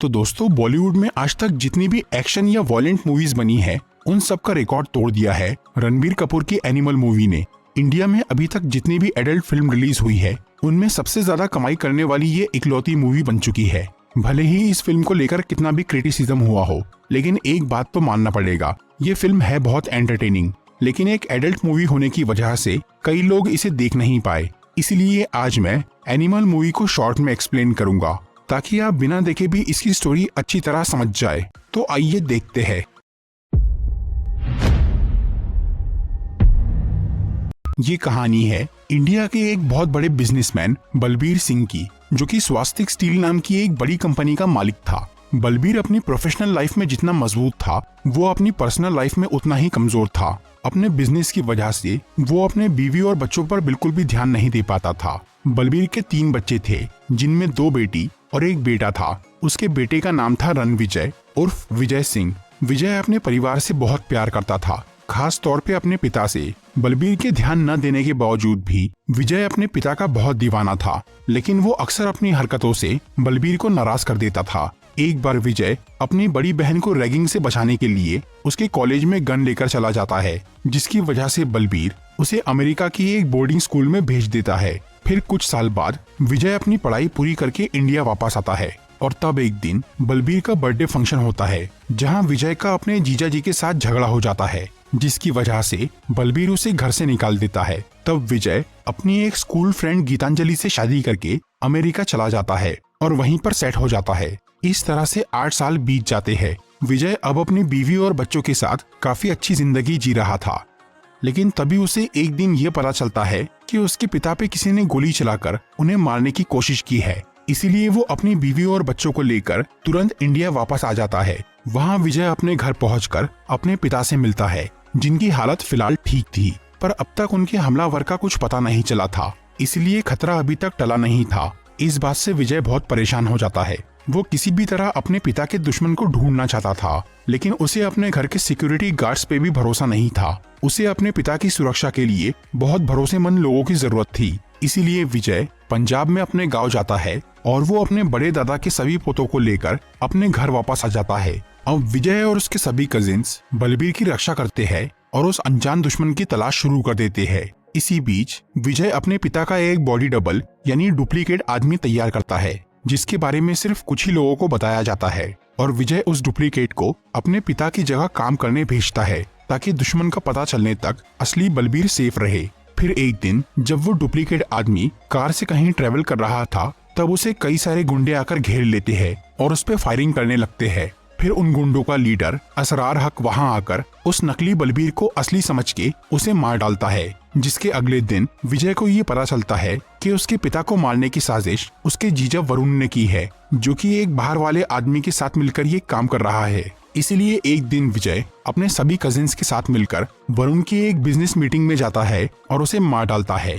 तो दोस्तों, बॉलीवुड में आज तक जितनी भी एक्शन या वॉयलेंट मूवीज बनी है उन सब का रिकॉर्ड तोड़ दिया है रणबीर कपूर की एनिमल मूवी ने। इंडिया में अभी तक जितनी भी एडल्ट फिल्म रिलीज हुई है उनमें सबसे ज्यादा कमाई करने वाली ये इकलौती मूवी बन चुकी है। भले ही इस फिल्म को लेकर कितना भी क्रिटिसिज्म हुआ हो, लेकिन एक बात तो मानना पड़ेगा, ये फिल्म है बहुत एंटरटेनिंग। लेकिन एक एडल्ट मूवी होने की वजह से कई लोग इसे देख नहीं पाए। इसलिए आज मैं एनिमल मूवी को शॉर्ट में एक्सप्लेन करूंगा ताकि आप बिना देखे भी इसकी स्टोरी अच्छी तरह समझ जाए। तो आइए देखते हैं। ये कहानी है इंडिया के एक बहुत बड़े बिजनेसमैन बलबीर सिंह की, जो कि स्वास्तिक स्टील नाम की एक बड़ी कंपनी का मालिक था। बलबीर अपनी प्रोफेशनल लाइफ में जितना मजबूत था, वो अपनी पर्सनल लाइफ में उतना ही कमजोर था। अपने बिजनेस की वजह से वो अपने बीवी और बच्चों पर बिल्कुल भी ध्यान नहीं दे पाता था। बलबीर के 3 बच्चे थे, जिनमें 2 बेटी और 1 बेटा था। उसके बेटे का नाम था रणविजय उर्फ विजय सिंह। विजय अपने परिवार से बहुत प्यार करता था, खास तौर पे अपने पिता से। बलबीर के ध्यान न देने के बावजूद भी विजय अपने पिता का बहुत दीवाना था, लेकिन वो अक्सर अपनी हरकतों से बलबीर को नाराज कर देता था। एक बार विजय अपनी बड़ी बहन को रैगिंग से बचाने के लिए उसके कॉलेज में गन लेकर चला जाता है, जिसकी वजह से बलबीर उसे अमेरिका की एक बोर्डिंग स्कूल में भेज देता है। फिर कुछ साल बाद विजय अपनी पढ़ाई पूरी करके इंडिया वापस आता है और तब एक दिन बलबीर का बर्थडे फंक्शन होता है, जहां विजय का अपने जीजा जी के साथ झगड़ा हो जाता है, जिसकी वजह से बलबीर उसे घर से निकाल देता है। तब विजय अपनी एक स्कूल फ्रेंड गीतांजलि से शादी करके अमेरिका चला जाता है और वहीं पर सेट हो जाता है। इस तरह से 8 साल बीत जाते हैं। विजय अब अपनी बीवी और बच्चों के साथ काफी अच्छी जिंदगी जी रहा था, लेकिन तभी उसे एक दिन ये पता चलता है कि उसके पिता पे किसी ने गोली चलाकर उन्हें मारने की कोशिश की है। इसीलिए वो अपनी बीवी और बच्चों को लेकर तुरंत इंडिया वापस आ जाता है। वहाँ विजय अपने घर पहुंचकर अपने पिता से मिलता है, जिनकी हालत फिलहाल ठीक थी, पर अब तक उनके हमलावर का कुछ पता नहीं चला था, इसलिए खतरा अभी तक टला नहीं था। इस बात से विजय बहुत परेशान हो जाता है। वो किसी भी तरह अपने पिता के दुश्मन को ढूंढना चाहता था, लेकिन उसे अपने घर के सिक्योरिटी गार्ड्स पे भी भरोसा नहीं था। उसे अपने पिता की सुरक्षा के लिए बहुत भरोसेमंद लोगों की जरूरत थी। इसीलिए विजय पंजाब में अपने गांव जाता है और वो अपने बड़े दादा के सभी पोतों को लेकर अपने घर वापस आ जाता है। अब विजय और उसके सभी कजिन्स बलबीर की रक्षा करते हैं और उस अनजान दुश्मन की तलाश शुरू कर देते हैं। इसी बीच विजय अपने पिता का एक बॉडी डबल यानी डुप्लीकेट आदमी तैयार करता है, जिसके बारे में सिर्फ कुछ ही लोगों को बताया जाता है, और विजय उस डुप्लीकेट को अपने पिता की जगह काम करने भेजता है ताकि दुश्मन का पता चलने तक असली बलबीर सेफ रहे। फिर एक दिन जब वो डुप्लीकेट आदमी कार से कहीं ट्रेवल कर रहा था, तब उसे कई सारे गुंडे आकर घेर लेते हैं और उस पर फायरिंग करने लगते हैं। फिर उन गुंडों का लीडर असरार हक वहां आकर उस नकली बलबीर को असली समझ के उसे मार डालता है, जिसके अगले दिन विजय को ये पता चलता है कि उसके पिता को मारने की साजिश उसके जीजा वरुण ने की है, जो कि एक बाहर वाले आदमी के साथ मिलकर ये काम कर रहा है। इसलिए एक दिन विजय अपने सभी कजिन्स के साथ मिलकर वरुण की एक बिजनेस मीटिंग में जाता है और उसे मार डालता है।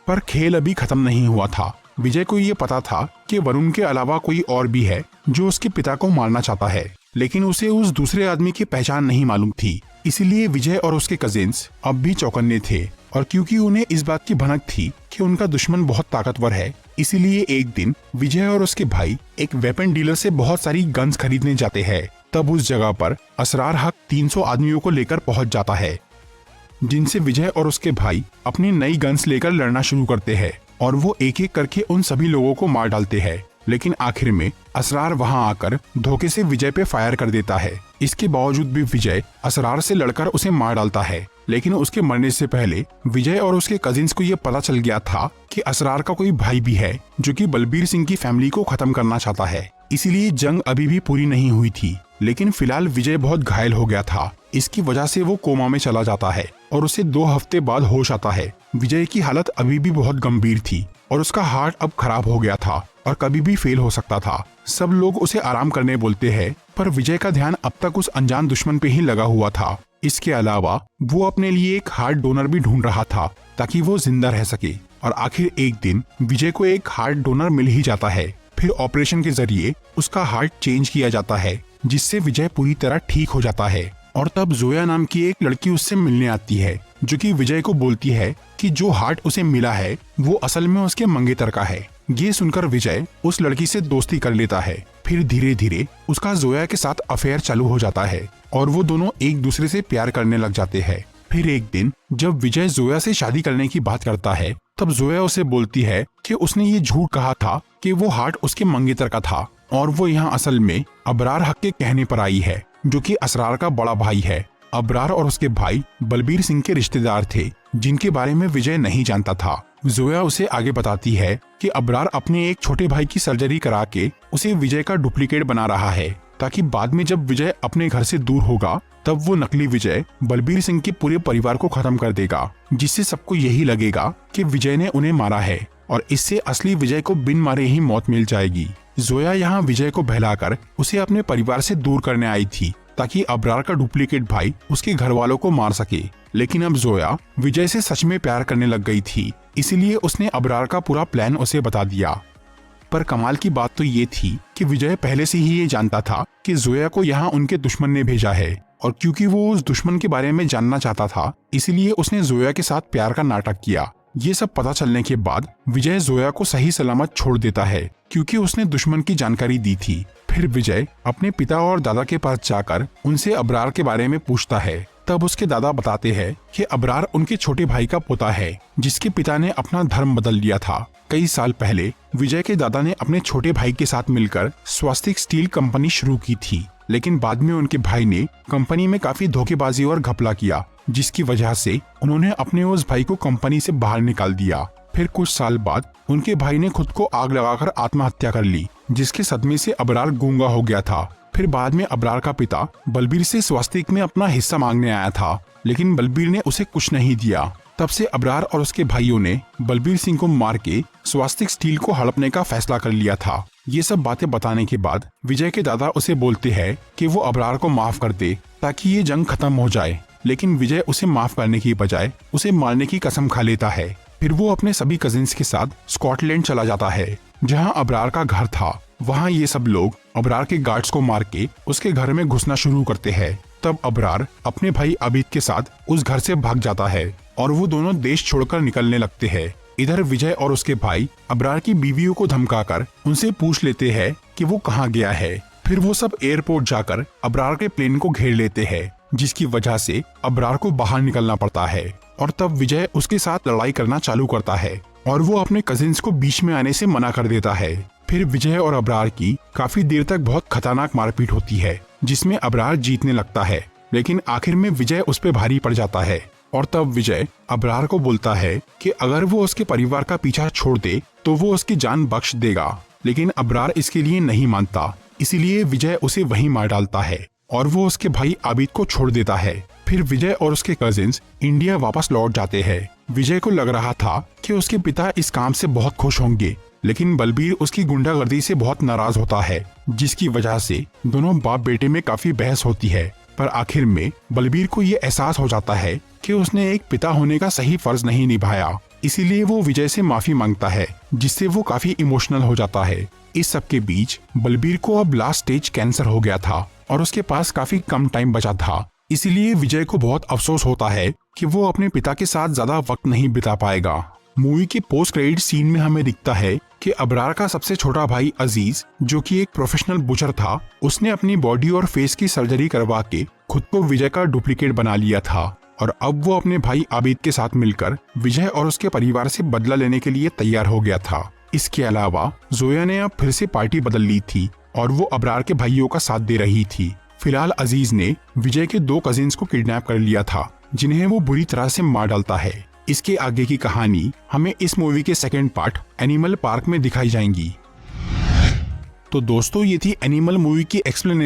पर खेल अभी खत्म नहीं हुआ था। विजय को ये पता था कि वरुण के अलावा कोई और भी है जो उसके पिता को मारना चाहता है, लेकिन उसे उस दूसरे आदमी की पहचान नहीं मालूम थी। इसीलिए विजय और उसके कजिन्स अब भी चौकन्ने थे, और क्योंकि उन्हें इस बात की भनक थी कि उनका दुश्मन बहुत ताकतवर है, इसीलिए एक दिन विजय और उसके भाई एक वेपन डीलर से बहुत सारी गन्स खरीदने जाते हैं। तब उस जगह पर असरार हक 300 आदमियों को लेकर पहुंच जाता है, जिनसे विजय और उसके भाई अपनी नई गन्स लेकर लड़ना शुरू करते हैं, और वो एक एक करके उन सभी लोगों को मार डालते हैं। लेकिन आखिर में असरार वहां आकर धोखे से विजय पे फायर कर देता है। इसके बावजूद भी विजय असरार से लड़कर उसे मार डालता है, लेकिन उसके मरने से पहले विजय और उसके कजिन्स को यह पता चल गया था कि असरार का कोई भाई भी है जो कि बलबीर सिंह की फैमिली को खत्म करना चाहता है। इसीलिए जंग अभी भी पूरी नहीं हुई थी, लेकिन फिलहाल विजय बहुत घायल हो गया था। इसकी वजह से वो कोमा में चला जाता है और उसे 2 हफ्ते बाद होश आता है। विजय की हालत अभी भी बहुत गंभीर थी और उसका हार्ट अब खराब हो गया था और कभी भी फेल हो सकता था। सब लोग उसे आराम करने बोलते हैं, पर विजय का ध्यान अब तक उस अनजान दुश्मन पे ही लगा हुआ था। इसके अलावा वो अपने लिए एक हार्ट डोनर भी ढूंढ रहा था ताकि वो जिंदा रह सके, और आखिर एक दिन विजय को एक हार्ट डोनर मिल ही जाता है। फिर ऑपरेशन के जरिए उसका हार्ट चेंज किया जाता है, जिससे विजय पूरी तरह ठीक हो जाता है। और तब जोया नाम की एक लड़की उससे मिलने आती है, जो कि विजय को बोलती है कि जो हार्ट उसे मिला है वो असल में उसके मंगेतर का है। ये सुनकर विजय उस लड़की से दोस्ती कर लेता है फिर धीरे धीरे उसका जोया के साथ अफेयर चालू हो जाता है और वो दोनों एक दूसरे से प्यार करने लग जाते हैं। फिर एक दिन जब विजय जोया से शादी करने की बात करता है, तब जोया उसे बोलती है कि उसने ये झूठ कहा था कि वो हार्ट उसके मंगेतर का था और वो यहाँ असल में अबरार हक के कहने पर आई है, जो कि असरार का बड़ा भाई है। अबरार और उसके भाई बलबीर सिंह के रिश्तेदार थे, जिनके बारे में विजय नहीं जानता था। जोया उसे आगे बताती है कि अबरार अपने एक छोटे भाई की सर्जरी करा के उसे विजय का डुप्लीकेट बना रहा है, ताकि बाद में जब विजय अपने घर से दूर होगा तब वो नकली विजय बलबीर सिंह के पूरे परिवार को खत्म कर देगा, जिससे सबको यही लगेगा कि विजय ने उन्हें मारा है और इससे असली विजय को बिन मारे ही मौत मिल जाएगी। जोया यहाँ विजय को बहलाकर उसे अपने परिवार से दूर करने आई थी, ताकि अबरार का डुप्लीकेट भाई उसके घर वालों को मार सके। लेकिन अब जोया विजय से सच में प्यार करने लग गई थी, इसलिए उसने अबरार का पूरा प्लान उसे बता दिया। पर कमाल की बात तो ये थी कि विजय पहले से ही ये जानता था कि जोया को यहाँ उनके दुश्मन ने भेजा है, और क्योंकि वो उस दुश्मन के बारे में जानना चाहता था, इसलिए उसने जोया के साथ प्यार का नाटक किया। ये सब पता चलने के बाद विजय जोया को सही सलामत छोड़ देता है, क्योंकि उसने दुश्मन की जानकारी दी थी। फिर विजय अपने पिता और दादा के पास जाकर उनसे अबरार के बारे में पूछता है। तब उसके दादा बताते हैं कि अबरार उनके छोटे भाई का पोता है, जिसके पिता ने अपना धर्म बदल लिया था। कई साल पहले विजय के दादा ने अपने छोटे भाई के साथ मिलकर स्वास्तिक स्टील कंपनी शुरू की थी, लेकिन बाद में उनके भाई ने कंपनी में काफी धोखेबाजी और घपला किया, जिसकी वजह से उन्होंने अपने उस भाई को कंपनी से बाहर निकाल दिया। फिर कुछ साल बाद उनके भाई ने खुद को आग लगाकर आत्महत्या कर ली, जिसके सदमे से अबरार गूंगा हो गया था। फिर बाद में अबरार का पिता बलबीर से स्वास्तिक में अपना हिस्सा मांगने आया था, लेकिन बलबीर ने उसे कुछ नहीं दिया। तब से अबरार और उसके भाइयों ने बलबीर सिंह को मार के स्वास्तिक स्टील को हड़पने का फैसला कर लिया था। ये सब बातें बताने के बाद विजय के दादा उसे बोलते हैं कि वो अबरार को माफ कर दे, ताकि ये जंग खत्म हो जाए। लेकिन विजय उसे माफ करने की बजाय उसे मारने की कसम खा लेता है। फिर वो अपने सभी कजिन्स के साथ स्कॉटलैंड चला जाता है, जहाँ अबरार का घर था। वहाँ ये सब लोग अबरार के गार्ड्स को मार के उसके घर में घुसना शुरू करते हैं। तब अबरार अपने भाई आबिद के साथ उस घर से भाग जाता है और वो दोनों देश छोड़कर निकलने लगते हैं। इधर विजय और उसके भाई अबरार की बीवियों को धमकाकर उनसे पूछ लेते हैं कि वो कहाँ गया है। फिर वो सब एयरपोर्ट जाकर अबरार के प्लेन को घेर लेते हैं, जिसकी वजह से अबरार को बाहर निकलना पड़ता है। और तब विजय उसके साथ लड़ाई करना चालू करता है और वो अपने कजिन्स को बीच में आने से मना कर देता है। फिर विजय और अबरार की काफी देर तक बहुत खतरनाक मारपीट होती है, जिसमें अबरार जीतने लगता है, लेकिन आखिर में विजय उस पे भारी पड़ जाता है। और तब विजय अबरार को बोलता है कि अगर वो उसके परिवार का पीछा छोड़ दे तो वो उसकी जान बख्श देगा, लेकिन अबरार इसके लिए नहीं मानता। इसीलिए विजय उसे वहीं मार डालता है और वो उसके भाई आबिद को छोड़ देता है। फिर विजय और उसके कजिन्स इंडिया वापस लौट जाते हैं। विजय को लग रहा था कि उसके पिता इस काम से बहुत खुश होंगे, लेकिन बलबीर उसकी गुंडागर्दी से बहुत नाराज होता है, जिसकी वजह से दोनों बाप बेटे में काफी बहस होती है। पर आखिर में बलबीर को ये एहसास हो जाता है कि उसने एक पिता होने का सही फर्ज नहीं निभाया, इसीलिए वो विजय से माफी मांगता है, जिससे वो काफी इमोशनल हो जाता है। इस सब के बीच बलबीर को अब लास्ट स्टेज कैंसर हो गया था और उसके पास काफी कम टाइम बचा था, इसीलिए विजय को बहुत अफसोस होता है कि वो अपने पिता के साथ ज्यादा वक्त नहीं बिता पाएगा। मूवी के पोस्ट क्रेडिट सीन में हमें दिखता है कि अबरार का सबसे छोटा भाई अजीज, जो कि एक प्रोफेशनल बुचर था, उसने अपनी बॉडी और फेस की सर्जरी करवा के खुद को विजय का डुप्लीकेट बना लिया था और अब वो अपने भाई आबिद के साथ मिलकर विजय और उसके परिवार से बदला लेने के लिए तैयार हो गया था। इसके अलावा जोया ने अब फिर से पार्टी बदल ली थी और वो अबरार के भाइयों का साथ दे रही थी। फिलहाल अजीज ने विजय के 2 कजिन्स को किडनैप कर लिया था, जिन्हें वो बुरी तरह से मार डालता है। इसके आगे की कहानी हमें इस मूवी के सेकंड पार्ट एनिमल पार्क में दिखाई जाएंगी। तो दोस्तों, ये थी एनिमल मूवी की एक्सप्लेनेशन।